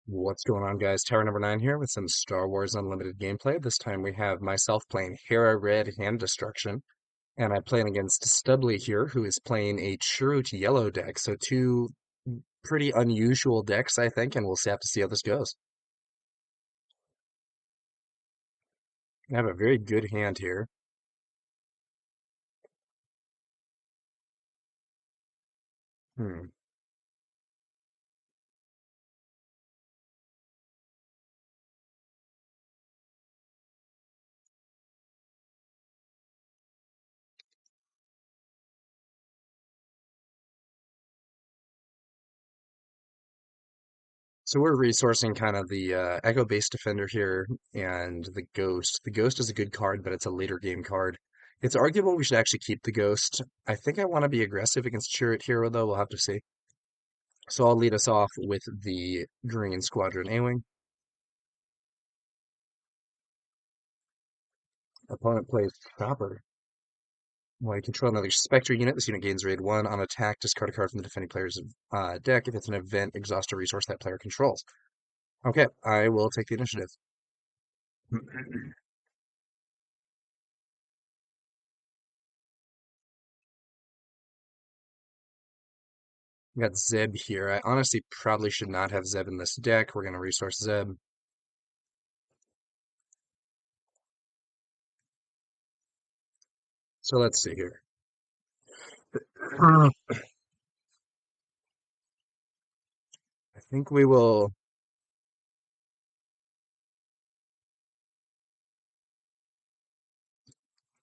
What's going on, guys? Tower number 9 here with some Star Wars Unlimited gameplay. This time we have myself playing Hera Red Hand Destruction, and I'm playing against Stubbly here, who is playing a Chirrut Yellow deck. So two pretty unusual decks, I think, and we'll have to see how this goes. I have a very good hand here. Hmm. So we're resourcing kind of the Echo-based Defender here and the Ghost. The Ghost is a good card, but it's a later game card. It's arguable we should actually keep the Ghost. I think I want to be aggressive against Chirrut Hero, though. We'll have to see. So I'll lead us off with the Green Squadron A-Wing. Opponent plays Chopper. While you control another Spectre unit, this unit gains raid 1. On attack, discard a card from the defending player's deck. If it's an event, exhaust a resource that player controls. Okay, I will take the initiative. Got Zeb here. I honestly probably should not have Zeb in this deck. We're going to resource Zeb. So let's see here. I think we will.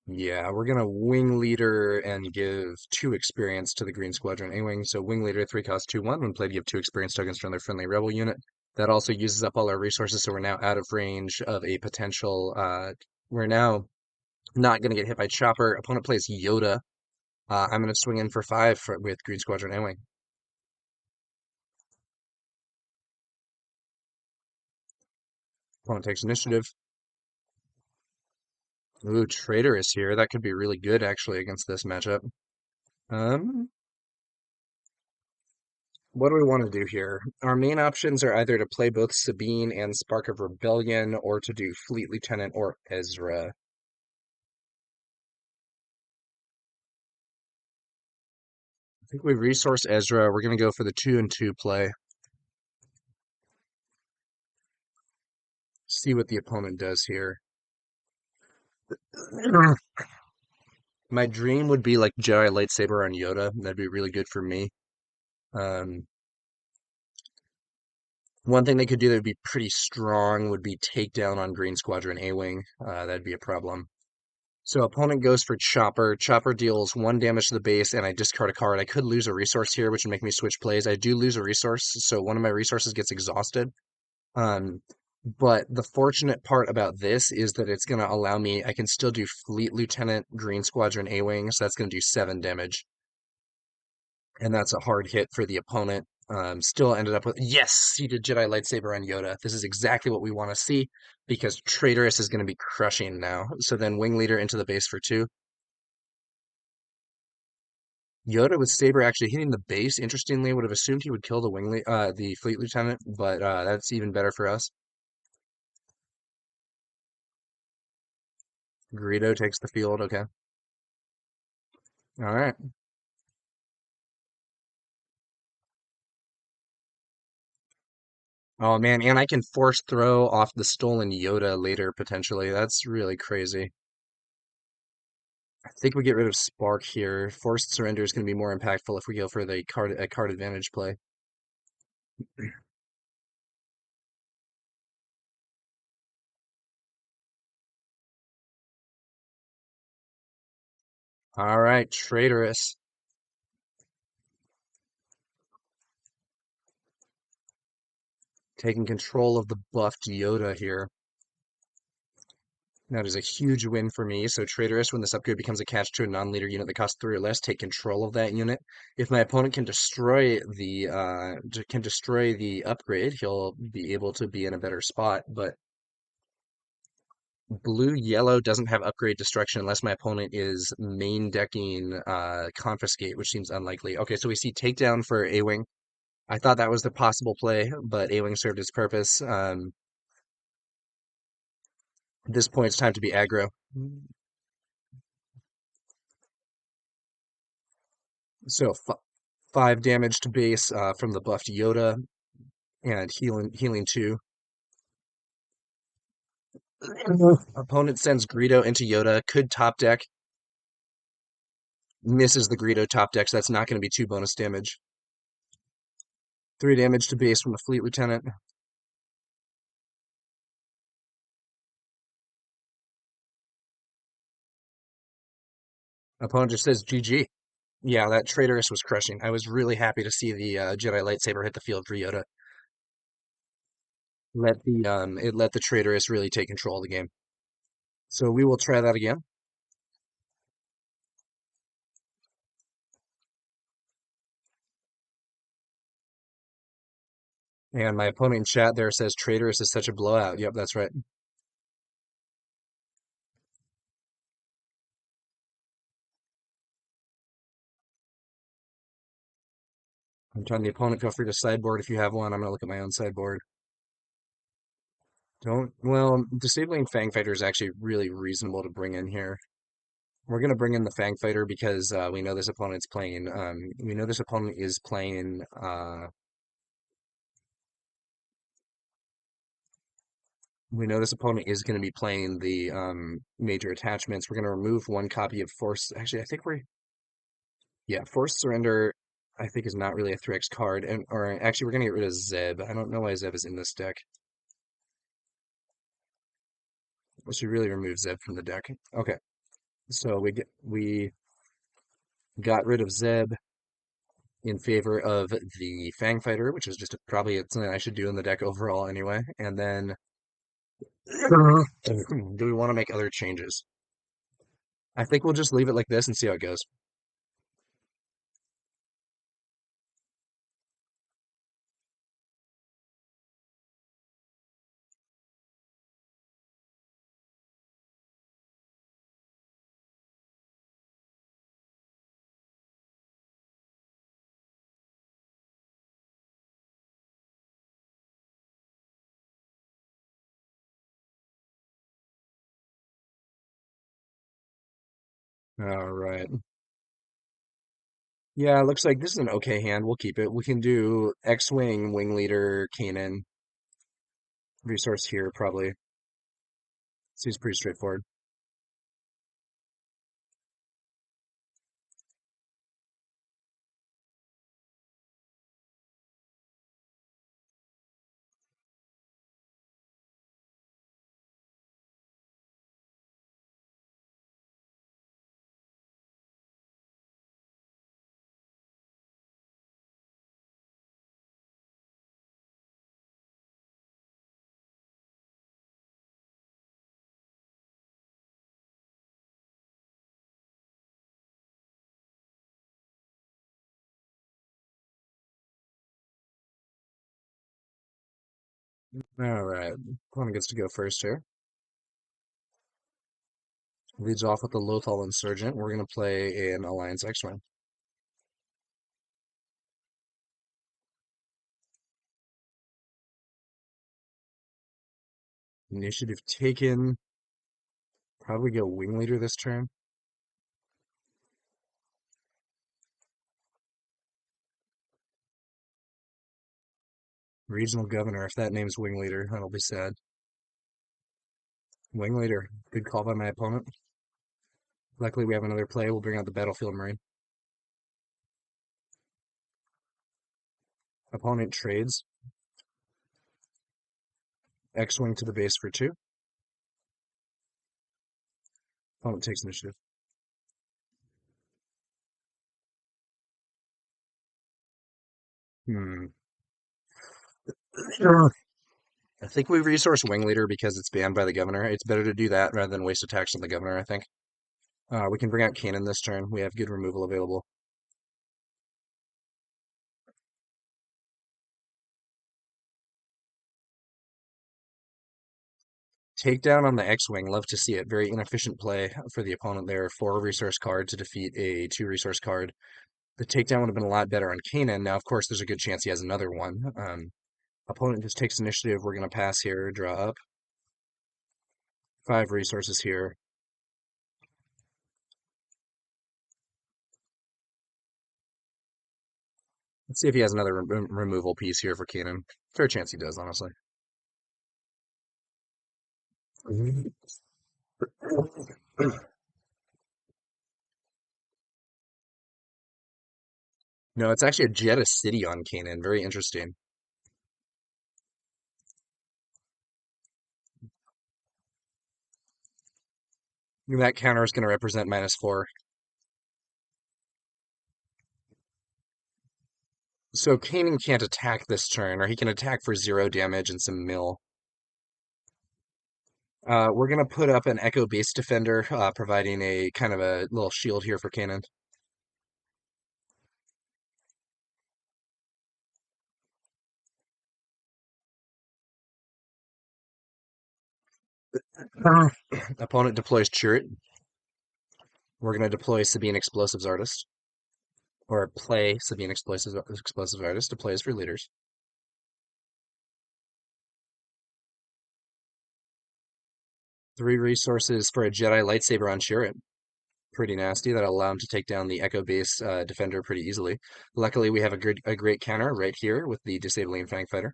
Yeah, we're gonna wing leader and give 2 experience to the Green Squadron A-Wing. So wing leader, 3 cost 2/1. When played, give 2 experience tokens to another friendly rebel unit. That also uses up all our resources, so we're now out of range of a potential. We're now not gonna get hit by Chopper. Opponent plays Yoda. I'm gonna swing in for 5 with Green Squadron A-Wing. Opponent takes initiative. Ooh, Traitor is here. That could be really good actually against this matchup. Um, What do we want to do here? Our main options are either to play both Sabine and Spark of Rebellion, or to do Fleet Lieutenant or Ezra. I think we resource Ezra. We're going to go for the 2-and-2 play. See what the opponent does here. My dream would be like Jedi lightsaber on Yoda. That'd be really good for me. Um, One thing they could do that would be pretty strong would be takedown on Green Squadron A-Wing. That'd be a problem. So opponent goes for Chopper. Chopper deals 1 damage to the base, and I discard a card. I could lose a resource here, which would make me switch plays. I do lose a resource, so one of my resources gets exhausted. Um, but the fortunate part about this is that it's going to allow me, I can still do Fleet Lieutenant Green Squadron A-Wing, so that's going to do 7 damage. And that's a hard hit for the opponent. Still ended up with, yes, he did Jedi Lightsaber on Yoda. This is exactly what we want to see because Traitorous is going to be crushing now. So then Wing Leader into the base for 2. Yoda with Saber actually hitting the base. Interestingly, would have assumed he would kill the Fleet Lieutenant, but that's even better for us. Greedo takes the field. Okay. All right. Oh man, and I can force throw off the stolen Yoda later potentially. That's really crazy. I think we get rid of Spark here. Forced surrender is going to be more impactful if we go for the card advantage play. All right, Traitorous taking control of the buffed Yoda here. That is a huge win for me. So Traitorous, when this upgrade becomes attached to a non-leader unit that costs 3 or less, take control of that unit. If my opponent can destroy the upgrade, he'll be able to be in a better spot. But blue yellow doesn't have upgrade destruction unless my opponent is main decking confiscate, which seems unlikely. Okay, so we see takedown for A-Wing. I thought that was the possible play, but A-Wing served its purpose. At this point, it's time to be aggro. So f 5 damage to base from the buffed Yoda and healing 2. Opponent sends Greedo into Yoda, could top deck, misses the Greedo top deck, so that's not going to be 2 bonus damage. 3 damage to base from the Fleet Lieutenant. Opponent just says GG. Yeah, that Traitorous was crushing. I was really happy to see the Jedi lightsaber hit the field for Yoda. It let the Traitorous really take control of the game. So we will try that again. And my opponent in chat there says Traitorous is such a blowout. Yep, that's right. I'm telling the opponent, feel free to sideboard if you have one. I'm gonna look at my own sideboard. Well, disabling Fang Fighter is actually really reasonable to bring in here. We're gonna bring in the Fang Fighter because we know this opponent's playing. We know this opponent is playing. We know this opponent is going to be playing the major attachments. We're going to remove 1 copy of Force. Actually, I think yeah, Forced Surrender. I think is not really a Threx card, and or actually, we're going to get rid of Zeb. I don't know why Zeb is in this deck. We should really remove Zeb from the deck. Okay, so we got rid of Zeb in favor of the Fang Fighter, which is just probably something I should do in the deck overall anyway. And then, do we want to make other changes? I think we'll just leave it like this and see how it goes. All right. Yeah, it looks like this is an okay hand. We'll keep it. We can do X-Wing, Wing Leader, Kanan, resource here, probably. Seems pretty straightforward. All right. Opponent gets to go first here. Leads off with the Lothal Insurgent. We're going to play an Alliance X-Wing. Initiative taken. Probably go Wing Leader this turn. Regional Governor. If that name's Wing Leader, that'll be sad. Wing Leader. Good call by my opponent. Luckily, we have another play. We'll bring out the Battlefield Marine. Opponent trades. X-Wing to the base for 2. Opponent takes initiative. Hmm. I think we resource Wing Leader because it's banned by the Governor. It's better to do that rather than waste attacks on the Governor, I think. We can bring out Kanan this turn. We have good removal available. Takedown on the X-Wing. Love to see it. Very inefficient play for the opponent there. 4 resource card to defeat a 2 resource card. The takedown would have been a lot better on Kanan. Now, of course, there's a good chance he has another one. Opponent just takes initiative. We're going to pass here, draw up. 5 resources here. Let's see if he has another removal piece here for Kanan. Fair chance he does, honestly. No, it's actually a Jeddah City on Kanan. Very interesting. That counter is going to represent -4. So Kanan can't attack this turn, or he can attack for 0 damage and some mill. We're going to put up an Echo Base Defender, providing a kind of a little shield here for Kanan. Opponent deploys Chirrut. We're going to deploy Sabine Explosives Artist, or play Sabine Explosives Artist to play as for leaders. 3 resources for a Jedi Lightsaber on Chirrut. Pretty nasty. That'll allow him to take down the Echo Base Defender pretty easily. Luckily, we have a great counter right here with the Disabling Fang Fighter.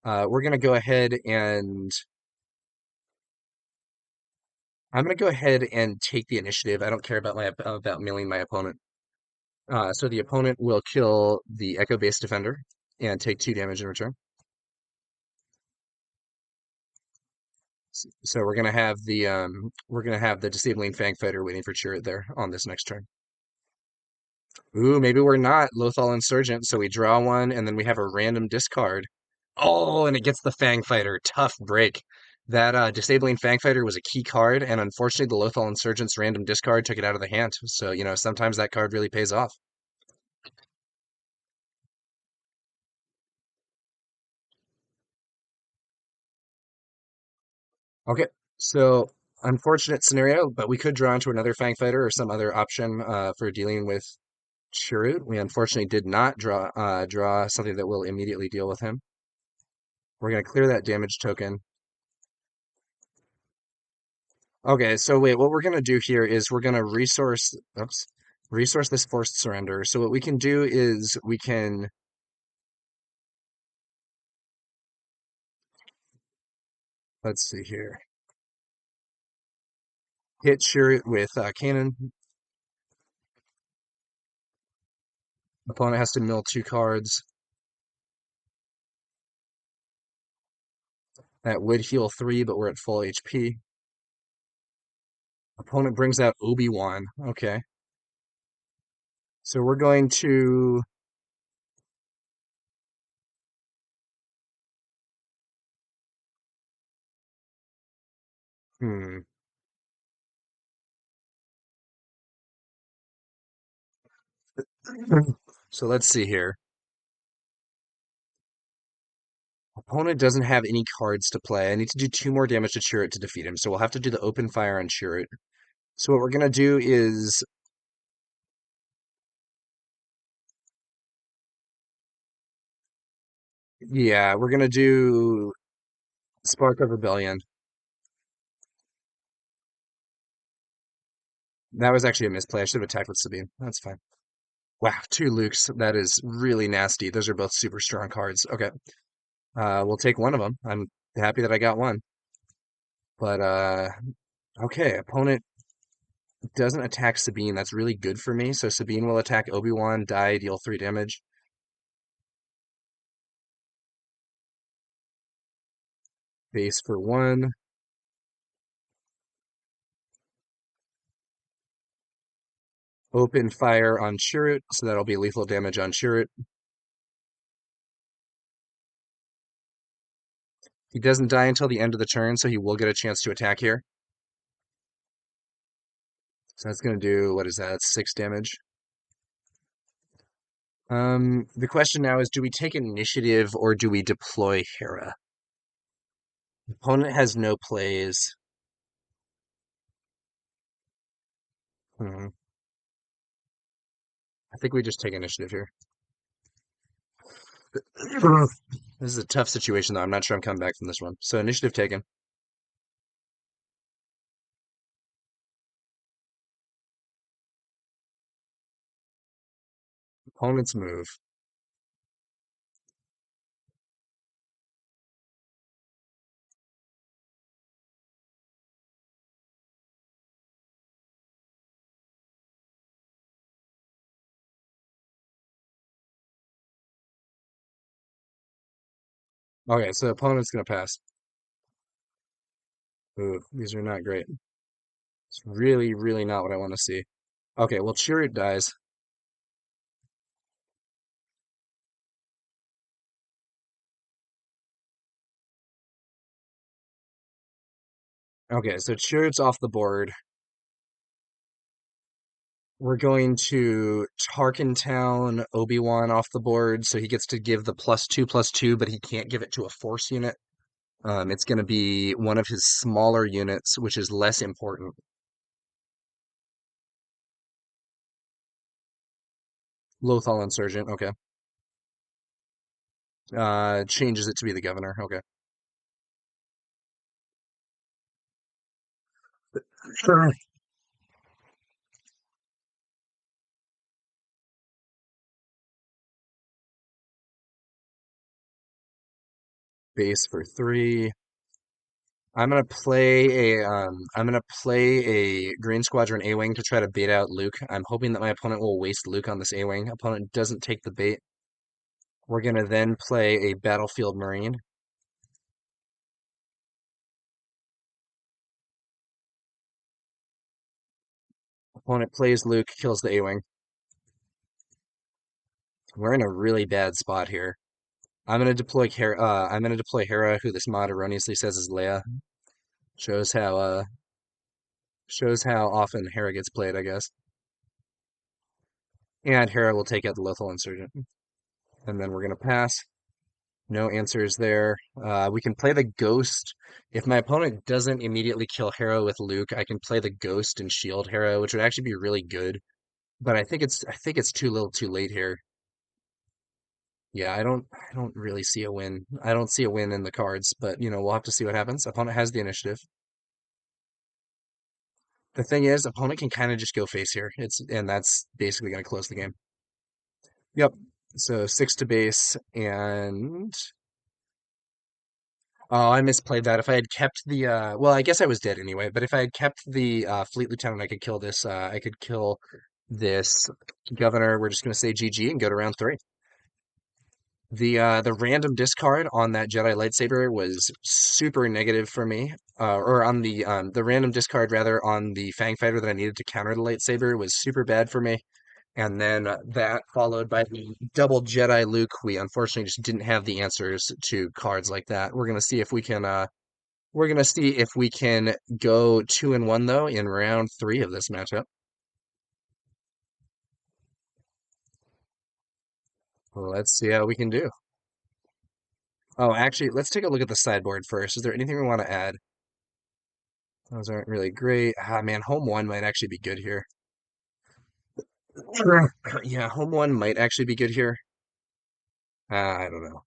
We're going to go ahead and I'm going to go ahead and take the initiative. I don't care about milling my opponent. So the opponent will kill the Echo Base Defender and take 2 damage in return. So we're gonna have the Disabling Fang Fighter waiting for Chirrut there on this next turn. Ooh, maybe we're not Lothal Insurgent, so we draw one and then we have a random discard. Oh, and it gets the Fang Fighter. Tough break. That Disabling Fang Fighter was a key card, and unfortunately the Lothal Insurgent's random discard took it out of the hand. So, sometimes that card really pays off. Okay, so unfortunate scenario, but we could draw into another Fang Fighter or some other option for dealing with Chirrut. We unfortunately did not draw something that will immediately deal with him. We're going to clear that damage token. Okay, so wait, what we're going to do here is we're going to resource this forced surrender. So what we can do is let's see here, hit Chirrut with Cannon. Opponent has to mill 2 cards. That would heal 3, but we're at full HP. Opponent brings out Obi-Wan. Okay. So we're going to hmm. So let's see here. Opponent doesn't have any cards to play. I need to do 2 more damage to Chirrut to defeat him. So we'll have to do the open fire on Chirrut. So what we're gonna do is yeah, we're gonna do Spark of Rebellion. That was actually a misplay. I should have attacked with Sabine. That's fine. Wow, 2 Lukes. That is really nasty. Those are both super strong cards. Okay. We'll take one of them. I'm happy that I got one. But okay, opponent doesn't attack Sabine. That's really good for me. So Sabine will attack Obi-Wan, die, deal 3 damage. Base for 1. Open fire on Chirrut, so that'll be lethal damage on Chirrut. He doesn't die until the end of the turn, so he will get a chance to attack here. So that's going to do, what is that, 6 damage. The question now is, do we take initiative or do we deploy Hera? Opponent has no plays. Hmm. I think we just take initiative here. This is a tough situation, though. I'm not sure I'm coming back from this one. So initiative taken. Opponent's move. Okay, so opponent's gonna pass. Ooh, these are not great. It's really, really not what I want to see. Okay, well, Chirrut dies. Okay, so Chirrut's off the board. We're going to Tarkentown Obi-Wan off the board, so he gets to give the +2/+2, but he can't give it to a force unit. It's going to be one of his smaller units, which is less important. Lothal Insurgent, okay. Changes it to be the governor, okay. Sure. Base for 3. I'm gonna play a Green Squadron A-Wing to try to bait out Luke. I'm hoping that my opponent will waste Luke on this A-Wing. Opponent doesn't take the bait. We're gonna then play a Battlefield Marine. Opponent plays Luke, kills the A-Wing. We're in a really bad spot here. I'm gonna deploy Hera, who this mod erroneously says is Leia. Shows how shows how often Hera gets played, I guess. And Hera will take out the Lothal Insurgent. And then we're gonna pass. No answers there. We can play the Ghost. If my opponent doesn't immediately kill Hera with Luke, I can play the Ghost and shield Hera, which would actually be really good. But I think it's too little too late here. Yeah, I don't really see a win. I don't see a win in the cards, but we'll have to see what happens. Opponent has the initiative. The thing is, opponent can kind of just go face here. And that's basically going to close the game. Yep. So 6 to base, and oh, I misplayed that. If I had kept the well, I guess I was dead anyway. But if I had kept the Fleet Lieutenant, I could kill this. I could kill this Governor. We're just going to say GG and go to round 3. The random discard on that Jedi lightsaber was super negative for me. Or on the random discard rather on the Fang Fighter that I needed to counter the lightsaber was super bad for me. And then that followed by the double Jedi Luke. We unfortunately just didn't have the answers to cards like that. We're gonna see if we can go 2-1 though in round 3 of this matchup. Let's see how we can do. Oh, actually, let's take a look at the sideboard first. Is there anything we want to add? Those aren't really great. Ah, man, home one might actually be good here. Sure. Yeah, home one might actually be good here. I don't know.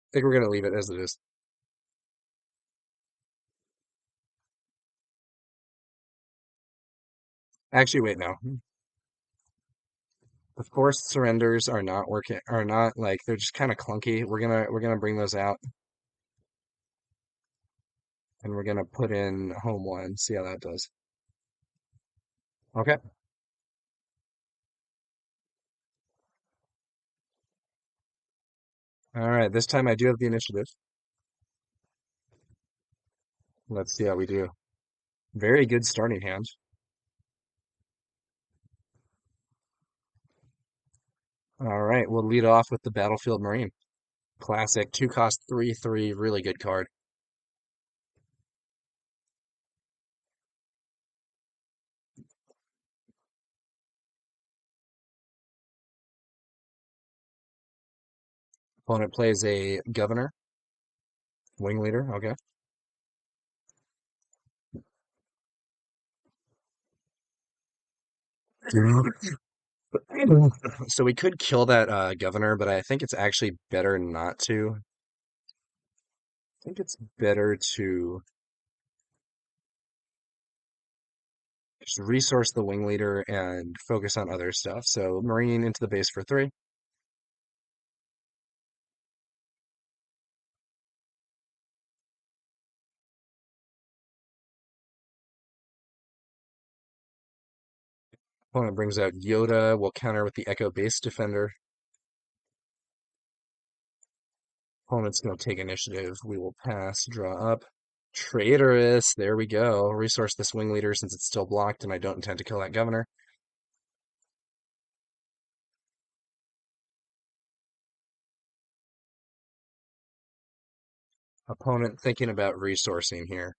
I think we're gonna leave it as it is. Actually, wait, no. The forced surrenders are not working, are not like they're just kind of clunky. We're gonna bring those out and we're gonna put in home one, see how that does. Okay. All right, this time I do have the initiative. Let's see how we do. Very good starting hand. All right, we'll lead off with the Battlefield Marine. Classic, 2 cost 3/3, really good card. Opponent plays a Governor. Wing leader, okay. So we could kill that governor, but I think it's actually better not to. I think it's better to just resource the wing leader and focus on other stuff. So Marine into the base for 3. Opponent brings out Yoda. We'll counter with the Echo base defender. Opponent's going to take initiative. We will pass, draw up. Traitorous. There we go. Resource the swing leader since it's still blocked and I don't intend to kill that governor. Opponent thinking about resourcing here.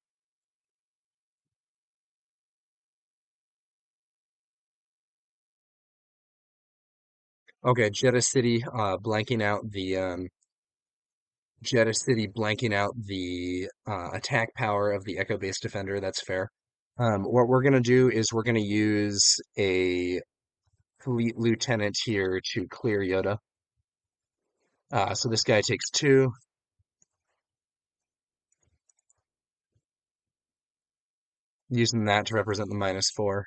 Okay, Jeddah City blanking out the attack power of the Echo base defender. That's fair. What we're gonna do is we're gonna use a fleet lieutenant here to clear Yoda. So this guy takes 2, using that to represent the -4.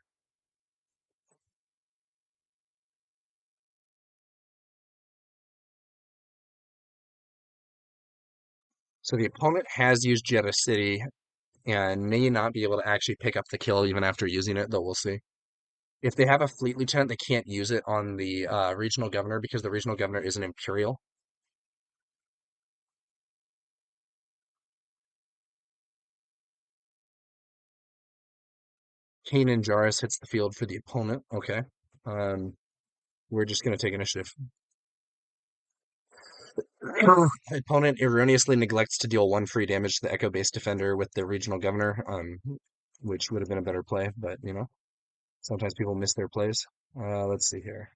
So the opponent has used Jeddah City and may not be able to actually pick up the kill even after using it, though we'll see. If they have a fleet lieutenant, they can't use it on the regional governor because the regional governor is an imperial. Kanan Jarrus hits the field for the opponent. Okay. Um, we're just going to take initiative. Opponent erroneously neglects to deal 1 free damage to the Echo base defender with the regional governor, which would have been a better play, but sometimes people miss their plays. Let's see here.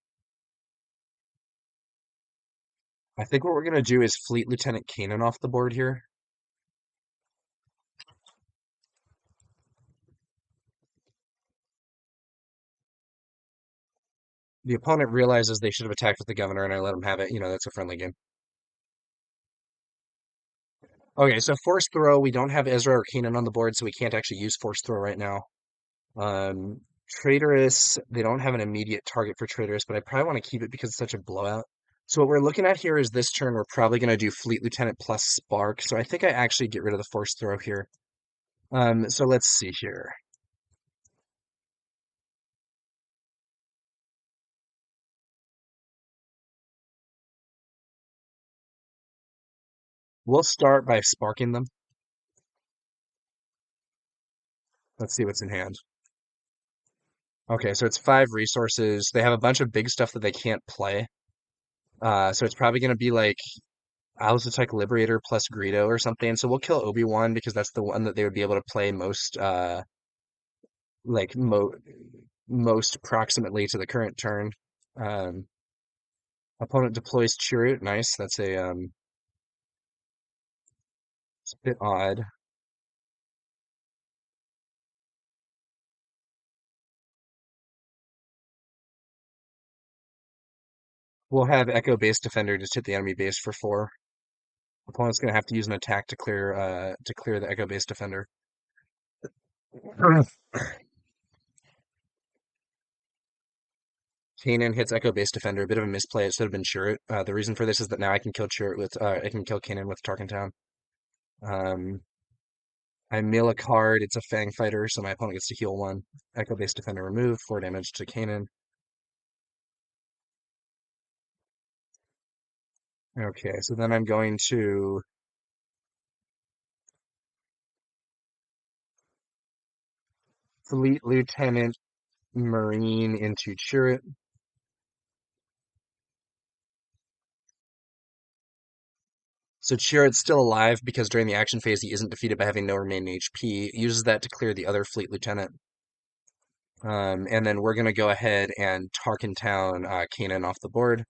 I think what we're going to do is Fleet Lieutenant Kanan off the board here. The opponent realizes they should have attacked with the governor, and I let them have it. That's a friendly game. Okay, so Force Throw, we don't have Ezra or Kanan on the board, so we can't actually use Force Throw right now. Um, Traitorous, they don't have an immediate target for Traitorous, but I probably want to keep it because it's such a blowout. So what we're looking at here is this turn, we're probably going to do Fleet Lieutenant plus Spark, so I think I actually get rid of the Force Throw here. So let's see here. We'll start by sparking them. Let's see what's in hand. Okay, so it's 5 resources. They have a bunch of big stuff that they can't play. So it's probably going to be like Auzitech Liberator plus Greedo or something. So we'll kill Obi-Wan because that's the one that they would be able to play most, like most proximately to the current turn. Um, Opponent deploys Chirrut. Nice. That's it's a bit odd. We'll have Echo base defender just hit the enemy base for 4. Opponent's gonna have to use an attack to clear the Echo base defender. Kanan hits Echo base defender. A bit of a misplay. It should have been Chirrut. The reason for this is that now I can kill Chirrut with I can kill Kanan with Tarkin Town. Um, I mill a card. It's a Fang fighter, so my opponent gets to heal 1. Echo base defender removed. 4 damage to Kanan. Okay, so then I'm going to Fleet Lieutenant Marine into Chirrut. So Chirrut's still alive because during the action phase he isn't defeated by having no remaining HP. Uses that to clear the other Fleet Lieutenant. And then we're going to go ahead and Tarkin Town Kanan off the board.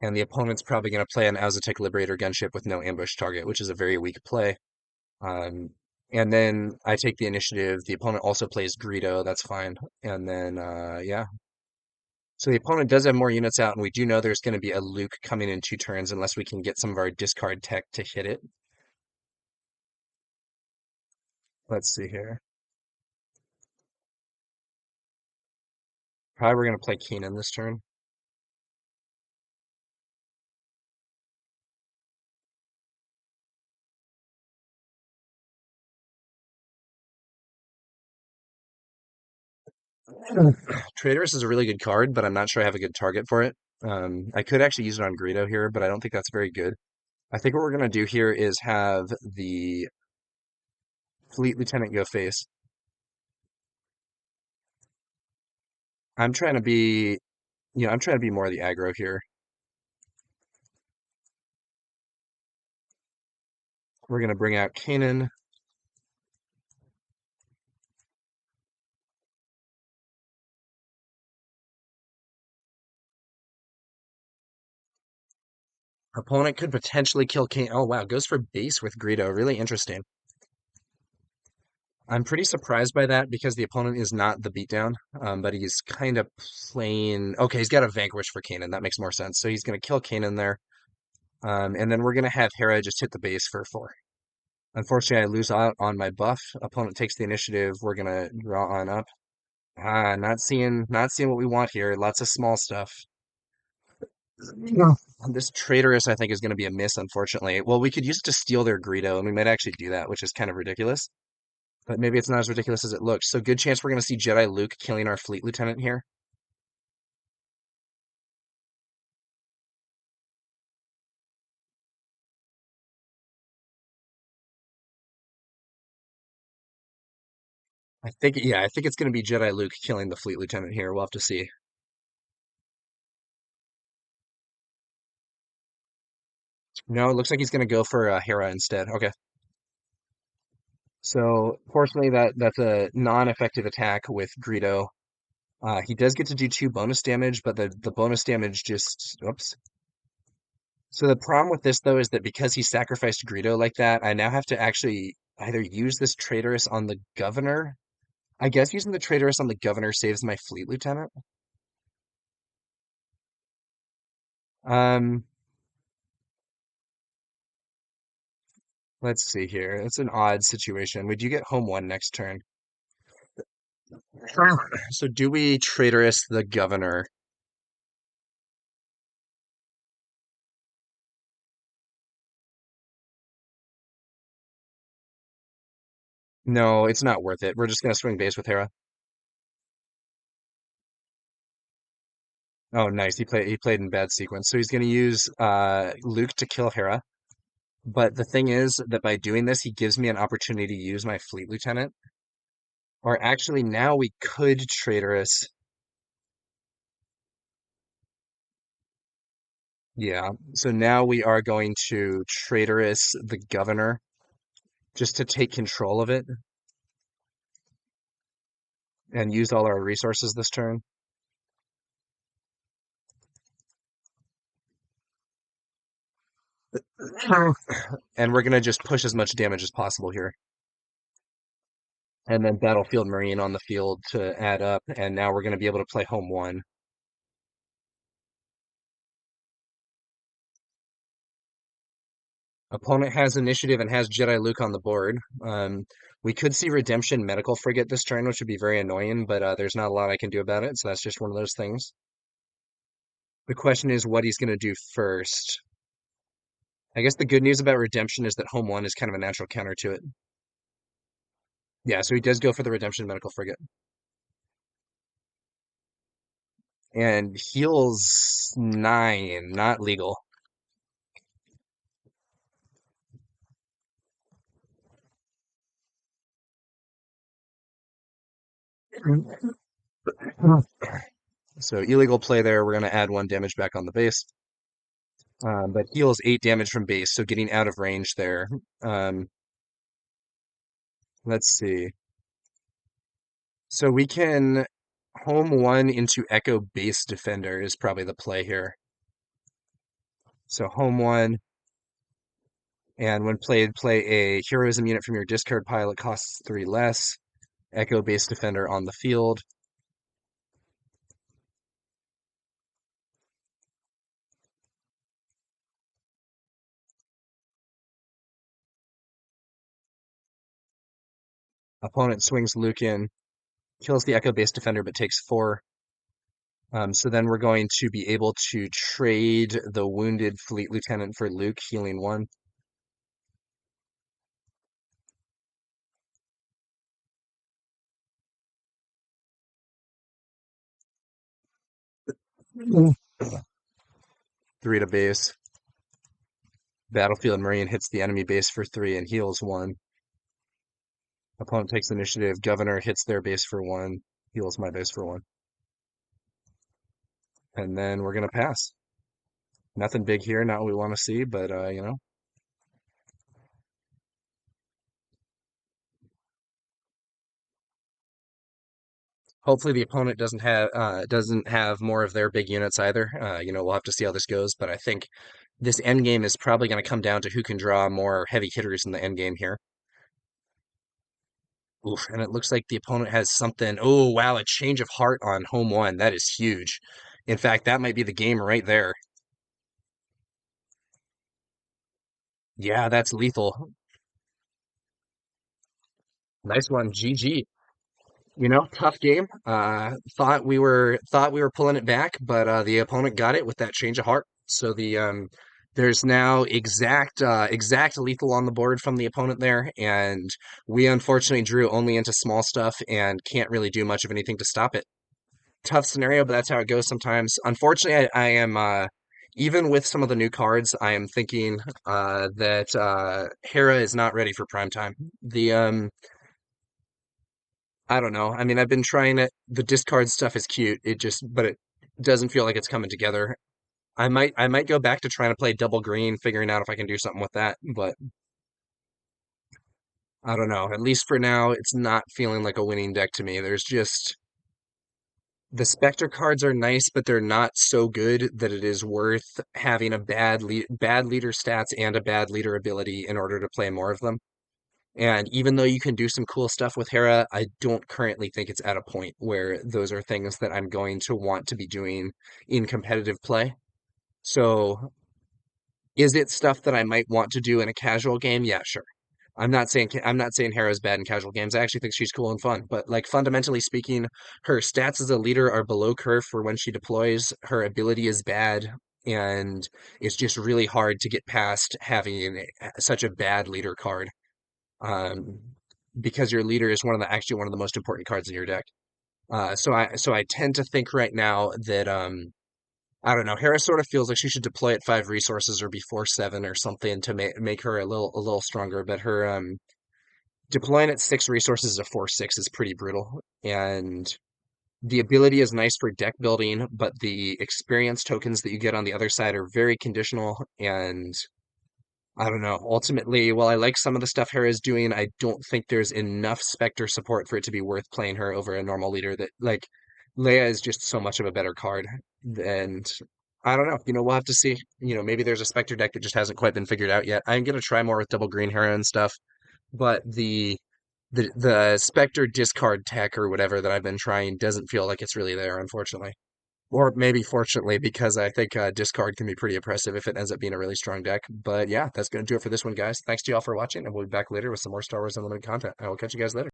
And the opponent's probably going to play an Aztec Liberator gunship with no ambush target, which is a very weak play. Um, and then I take the initiative. The opponent also plays Greedo. That's fine. And then, yeah. So the opponent does have more units out, and we do know there's going to be a Luke coming in 2 turns unless we can get some of our discard tech to hit it. Let's see here. Probably we're going to play Keenan this turn. Traitorous is a really good card, but I'm not sure I have a good target for it. I could actually use it on Greedo here, but I don't think that's very good. I think what we're going to do here is have the Fleet Lieutenant go face. I'm trying to be, I'm trying to be more of the aggro here. We're going to bring out Kanan. Opponent could potentially kill Kanan. Oh, wow. Goes for base with Greedo. Really interesting. I'm pretty surprised by that because the opponent is not the beatdown, but he's kind of playing. Okay, he's got a vanquish for Kanan. That makes more sense. So he's going to kill Kanan there. And then we're going to have Hera just hit the base for 4. Unfortunately, I lose out on my buff. Opponent takes the initiative. We're going to draw on up. Not seeing what we want here. Lots of small stuff. Yeah. This traitorous, I think, is going to be a miss, unfortunately. Well, we could use it to steal their Greedo, and we might actually do that, which is kind of ridiculous. But maybe it's not as ridiculous as it looks. So good chance we're going to see Jedi Luke killing our fleet lieutenant here. I think it's going to be Jedi Luke killing the fleet lieutenant here. We'll have to see. No, it looks like he's going to go for Hera instead. Okay. So fortunately, that's a non-effective attack with Greedo. He does get to do 2 bonus damage, but the bonus damage just, oops. So the problem with this though is that because he sacrificed Greedo like that, I now have to actually either use this traitorous on the governor. I guess using the traitorous on the governor saves my fleet lieutenant. Um, let's see here. It's an odd situation. We do get home 1 next turn. So do we traitorous the governor? No, it's not worth it. We're just gonna swing base with Hera. Oh, nice. He played in bad sequence. So he's gonna use Luke to kill Hera. But the thing is that by doing this, he gives me an opportunity to use my fleet lieutenant. Or actually, now we could traitorous. Yeah. So now we are going to traitorous the governor just to take control of it and use all our resources this turn. And we're gonna just push as much damage as possible here. And then Battlefield Marine on the field to add up. And now we're gonna be able to play home 1. Opponent has initiative and has Jedi Luke on the board. We could see Redemption Medical Frigate this turn, which would be very annoying, but there's not a lot I can do about it, so that's just one of those things. The question is what he's going to do first. I guess the good news about Redemption is that home 1 is kind of a natural counter to it. Yeah, so he does go for the Redemption Medical Frigate. And heals 9, not legal. So illegal play there. We're going to add 1 damage back on the base. But heals 8 damage from base, so getting out of range there. Um, let's see. So we can home 1 into Echo Base Defender is probably the play here. So home one, and when played, play a heroism unit from your discard pile. It costs 3 less. Echo base defender on the field. Opponent swings Lucan, kills the Echo base defender, but takes 4. So then we're going to be able to trade the wounded fleet lieutenant for Luke, healing 1. Mm. 3 to base. Battlefield Marine hits the enemy base for 3 and heals 1. Opponent takes initiative. Governor hits their base for 1, heals my base for 1. And then we're going to pass. Nothing big here, not what we want to see, but, hopefully the opponent doesn't have more of their big units either. We'll have to see how this goes, but I think this end game is probably going to come down to who can draw more heavy hitters in the end game here. Oof, and it looks like the opponent has something. Oh, wow, a change of heart on home one. That is huge. In fact, that might be the game right there. Yeah, that's lethal. Nice one. GG. Tough game. Thought we were pulling it back, but the opponent got it with that change of heart. So there's now exact lethal on the board from the opponent there, and we unfortunately drew only into small stuff and can't really do much of anything to stop it. Tough scenario, but that's how it goes sometimes. Unfortunately, I am even with some of the new cards, I am thinking that Hera is not ready for prime time. I don't know. I mean, I've been trying it. The discard stuff is cute. But it doesn't feel like it's coming together. I might go back to trying to play double green, figuring out if I can do something with that, but I don't know. At least for now, it's not feeling like a winning deck to me. There's just the Spectre cards are nice, but they're not so good that it is worth having a bad leader stats and a bad leader ability in order to play more of them. And even though you can do some cool stuff with Hera, I don't currently think it's at a point where those are things that I'm going to want to be doing in competitive play. So, is it stuff that I might want to do in a casual game? Yeah, sure. I'm not saying Hera's bad in casual games. I actually think she's cool and fun, but like fundamentally speaking, her stats as a leader are below curve for when she deploys. Her ability is bad, and it's just really hard to get past having such a bad leader card. Um, because your leader is actually one of the most important cards in your deck. So I tend to think right now that I don't know. Hera sort of feels like she should deploy at 5 resources or before 7 or something to make her a little stronger. But her deploying at 6 resources as a 4/6 is pretty brutal. And the ability is nice for deck building, but the experience tokens that you get on the other side are very conditional. And I don't know. Ultimately, while I like some of the stuff Hera is doing, I don't think there's enough Spectre support for it to be worth playing her over a normal leader. That like Leia is just so much of a better card. And I don't know. We'll have to see. Maybe there's a Spectre deck that just hasn't quite been figured out yet. I'm gonna try more with double green Hera and stuff, but the Spectre discard tech or whatever that I've been trying doesn't feel like it's really there, unfortunately. Or maybe fortunately, because I think discard can be pretty oppressive if it ends up being a really strong deck. But yeah, that's going to do it for this one, guys. Thanks to y'all for watching, and we'll be back later with some more Star Wars Unlimited content. I will catch you guys later.